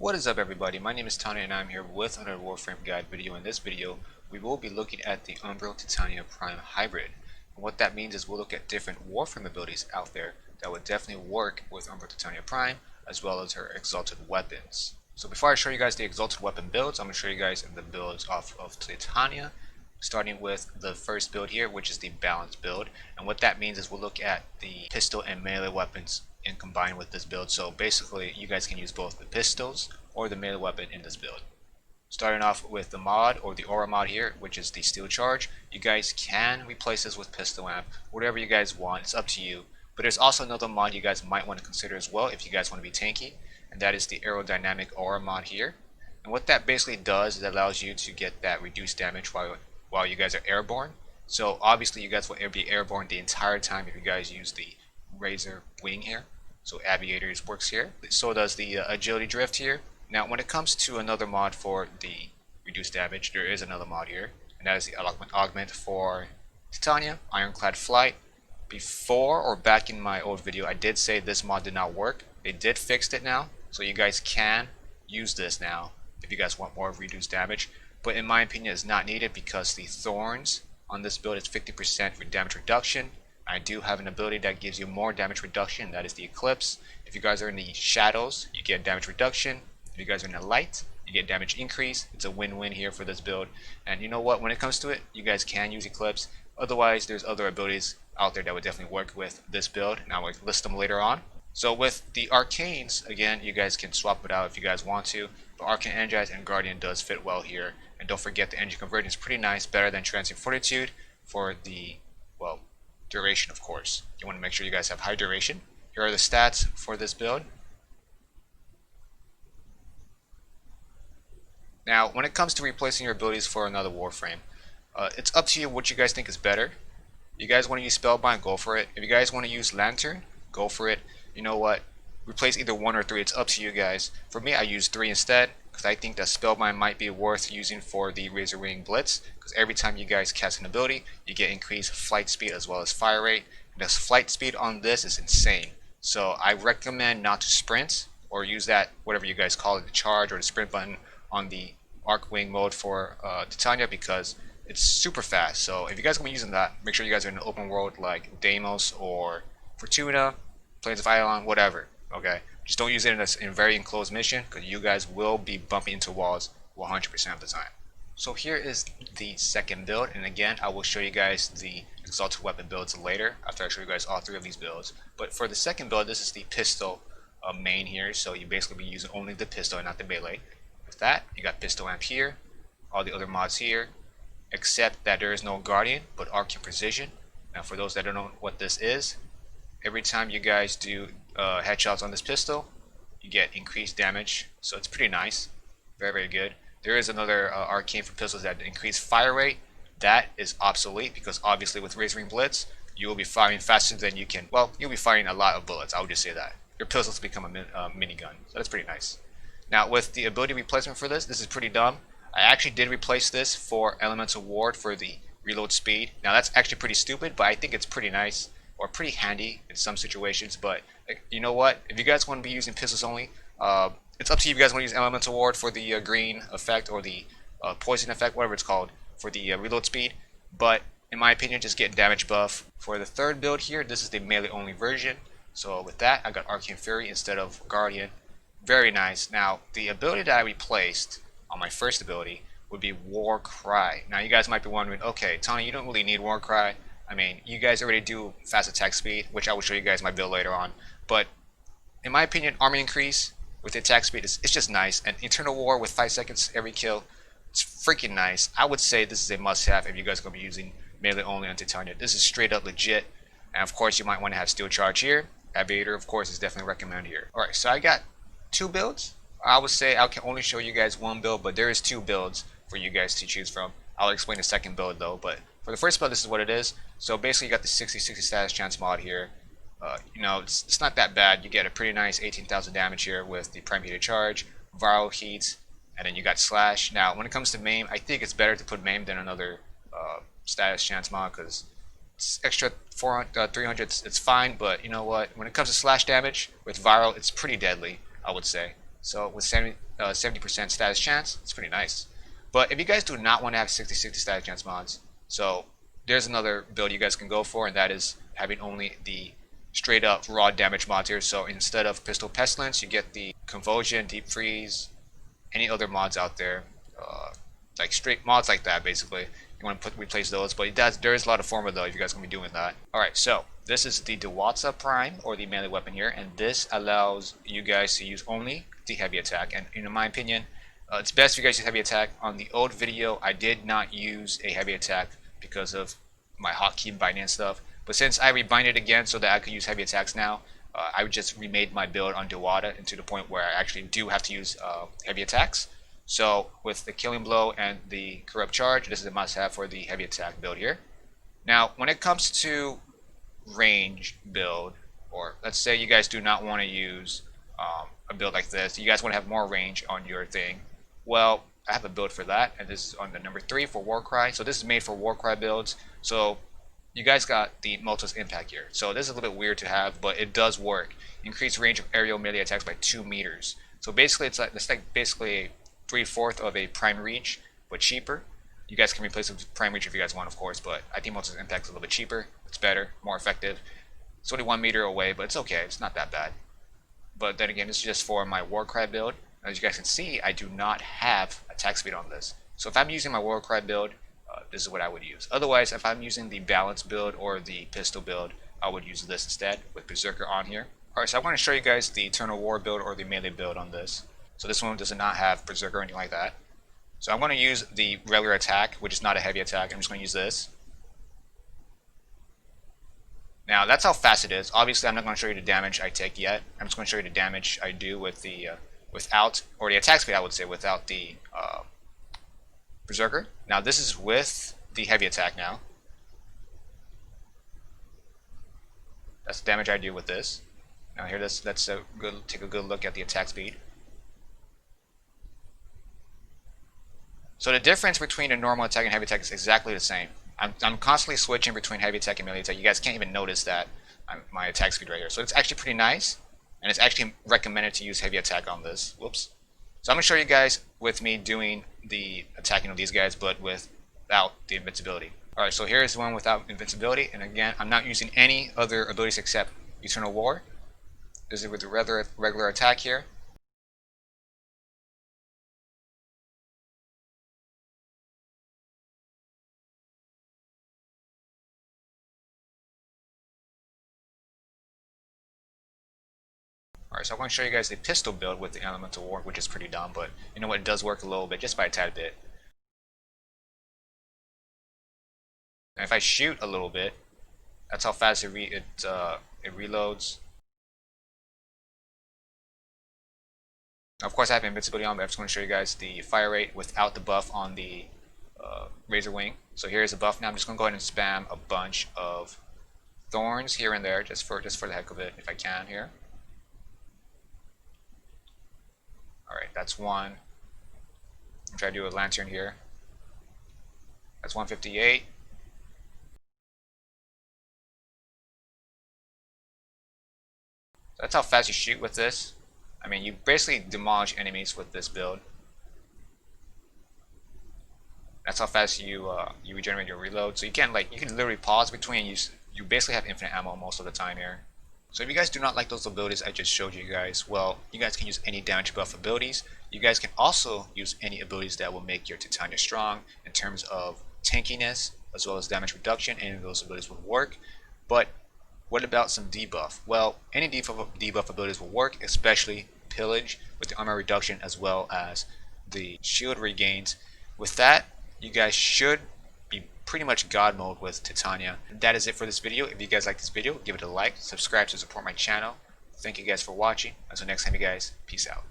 What is up, everybody? My name is Tonny and I'm here with another Warframe guide video. In this video we will be looking at the Umbral Titania Prime Hybrid, and what that means is we'll look at different Warframe abilities out there that would definitely work with Umbral Titania Prime as well as her exalted weapons. So before I show you guys the exalted weapon builds, I'm going to show you guys the builds off of Titania, starting with the first build here, which is the balanced build. And what that means is we'll look at the pistol and melee weapons and combine with this build. So basically you guys can use both the pistols or the melee weapon in this build. Starting off with the mod or the aura mod here, which is the steel charge. You guys can replace this with pistol amp, whatever you guys want, it's up to you. But there's also another mod you guys might want to consider as well if you guys want to be tanky, and that is the Aerodynamic Aura mod here. And what that basically does is it allows you to get that reduced damage while you guys are airborne. So obviously you guys will be airborne the entire time if you guys use the Razor Wing here. So Aviators works here. So does the Agility Drift here. Now when it comes to another mod for the reduced damage, there is another mod here, and that is the augment for Titania, Ironclad Flight. Before or back in my old video I did say this mod did not work. They did fix it now, so you guys can use this now if you guys want more reduced damage. But in my opinion it's not needed because the thorns on this build is 50% for damage reduction. I do have an ability that gives you more damage reduction, that is the Eclipse. If you guys are in the shadows, you get damage reduction. If you guys are in the light, you get damage increase. It's a win-win here for this build. And you know what, when it comes to it, you guys can use Eclipse. Otherwise, there's other abilities out there that would definitely work with this build, and I'll list them later on. So with the Arcanes, again, you guys can swap it out if you guys want to. But Arcane Energize and Guardian does fit well here. And don't forget the energy conversion is pretty nice, better than Transient Fortitude for the, well, duration, of course. You want to make sure you guys have high duration. Here are the stats for this build. Now, when it comes to replacing your abilities for another Warframe, it's up to you what you guys think is better. You guys want to use Spellbind, go for it. If you guys want to use Lantern, go for it. You know what? Replace either 1 or 3. It's up to you guys. For me, I use 3 instead because I think that Spellbind might be worth using for the Razor Wing Blitz, because every time you guys cast an ability, you get increased flight speed as well as fire rate. And the flight speed on this is insane. So I recommend not to sprint or use that, whatever you guys call it, the charge or the sprint button on the Arc Wing mode for Titania, because it's super fast. So if you guys are going to be using that, make sure you guys are in an open world like Deimos or Fortuna, Plains of Ilion, whatever. Okay, just don't use it in a very enclosed mission, because you guys will be bumping into walls 100% of the time. So here is the second build, and again I will show you guys the exalted weapon builds later after I show you guys all 3 of these builds. But for the second build, this is the pistol main here, so you basically be using only the pistol and not the melee. With that, you got pistol amp here, all the other mods here, except that there is no Guardian but Arcane Precision. Now for those that don't know what this is, every time you guys do headshots on this pistol, you get increased damage, so it's pretty nice, very good. There is another arcane for pistols that increase fire rate. That is obsolete because obviously with Razor Wing Blitz you will be firing faster than you can, well, you'll be firing a lot of bullets, I would just say that. Your pistols become a minigun, so that's pretty nice. Now with the ability replacement for this is pretty dumb. I actually did replace this for Elemental Ward for the reload speed. Now that's actually pretty stupid, but I think it's pretty nice or pretty handy in some situations. But you know what, if you guys want to be using pistols only, it's up to you if you guys want to use Elemental Ward for the green effect or the poison effect, whatever it's called, for the reload speed. But in my opinion, just get damage buff. For the third build here, this is the melee only version. So with that, I got Arcane Fury instead of Guardian. Very nice. Now the ability that I replaced on my first ability would be War Cry. Now you guys might be wondering, okay, Tony, you don't really need War Cry. I mean, you guys already do fast attack speed, which I will show you guys my build later on. But in my opinion, armor increase with the attack speed it's just nice. And Eternal War with 5 seconds every kill, it's freaking nice. I would say this is a must-have if you guys are going to be using melee only on Titania. This is straight up legit. And of course, you might want to have Steel Charge here. Aviator, of course, is definitely recommended here. Alright, so I got 2 builds. I would say I can only show you guys 1 build, but there is 2 builds for you guys to choose from. I'll explain the second build though, but for the first build, this is what it is. So basically you got the 60-60 status chance mod here. You know, it's not that bad. You get a pretty nice 18,000 damage here with the Prime Heated Charge, Viral Heat, and then you got Slash. Now when it comes to Maim, I think it's better to put Maim than another status chance mod, because it's extra 400, 300, it's fine, but you know what, when it comes to slash damage with Viral, it's pretty deadly, I would say. So with 70% status chance, it's pretty nice. But if you guys do not want to have 60-60 status chance mods, so there's another build you guys can go for, and that is having only the straight up raw damage mods here. So instead of Pistol Pestilence, you get the Convulsion, Deep Freeze, any other mods out there, like straight mods like that basically. You want to replace those, but there is a lot of formula though if you guys are going to be doing that. Alright, so this is the Dewatsa Prime, or the melee weapon here, and this allows you guys to use only the heavy attack. And in my opinion, it's best if you guys use heavy attack. On the old video, I did not use a heavy attack because of my hotkey binding and stuff. But since I rebind it again so that I could use heavy attacks now, I just remade my build on Dewatsa into the point where I actually do have to use heavy attacks. So with the Killing Blow and the Corrupt Charge, this is a must-have for the heavy attack build here. Now, when it comes to range build, or let's say you guys do not want to use a build like this, you guys want to have more range on your thing, well, I have a build for that, and this is on the number 3 for Warcry. So this is made for Warcry builds. So you guys got the Multiple Impact here. So this is a little bit weird to have, but it does work. Increase range of aerial melee attacks by 2 meters. So basically, it's like basically 3/4 of a Prime Reach, but cheaper. You guys can replace it with Prime Reach if you guys want, of course, but I think Multiple Impact is a little bit cheaper. It's better, more effective. It's only 1 meter away, but it's okay. It's not that bad. But then again, this is just for my Warcry build. As you guys can see, I do not have attack speed on this. So if I'm using my Warcry build, this is what I would use. Otherwise, if I'm using the balance build or the pistol build, I would use this instead with Berserker on here. Alright, so I want to show you guys the Eternal War build or the melee build on this. So this one does not have Berserker or anything like that. So I'm going to use the regular attack, which is not a heavy attack. I'm just going to use this. Now that's how fast it is. Obviously, I'm not going to show you the damage I take yet. I'm just going to show you the damage I do with the without, or the attack speed I would say, without the Berserker. Now this is with the heavy attack now. That's the damage I do with this. Now here, let's take a good look at the attack speed. So the difference between a normal attack and heavy attack is exactly the same. I'm constantly switching between heavy attack and melee attack. You guys can't even notice that my attack speed right here. So it's actually pretty nice, and it's actually recommended to use heavy attack on this. Whoops. So I'm going to show you guys with me doing the attacking of these guys, but without the invincibility. Alright, so here's one without invincibility, and again, I'm not using any other abilities except Eternal War. This is with the regular attack here. Alright, so I'm going to show you guys the pistol build with the Elemental War, which is pretty dumb, but you know what, it does work a little bit, just by a tad bit. And if I shoot a little bit, that's how fast it reloads. Now, of course, I have invincibility on, but I'm just going to show you guys the fire rate without the buff on the Razor Wing. So here's a buff. Now I'm just going to go ahead and spam a bunch of thorns here and there, just for the heck of it, if I can here. Alright, that's one. I'm trying to do a lantern here. That's 158. That's how fast you shoot with this. I mean, you basically demolish enemies with this build. That's how fast you regenerate your reload. So you can literally pause between. You basically have infinite ammo most of the time here. So if you guys do not like those abilities I just showed you guys, well, you guys can use any damage buff abilities. You guys can also use any abilities that will make your Titania strong in terms of tankiness as well as damage reduction. Any of those abilities will work. But what about some debuff? Well, any debuff abilities will work, especially Pillage with the armor reduction as well as the shield regains. With that, you guys should be pretty much God mode with Titania. That is it for this video. If you guys like this video, give it a like, subscribe to support my channel. Thank you guys for watching. Until next time, you guys, peace out.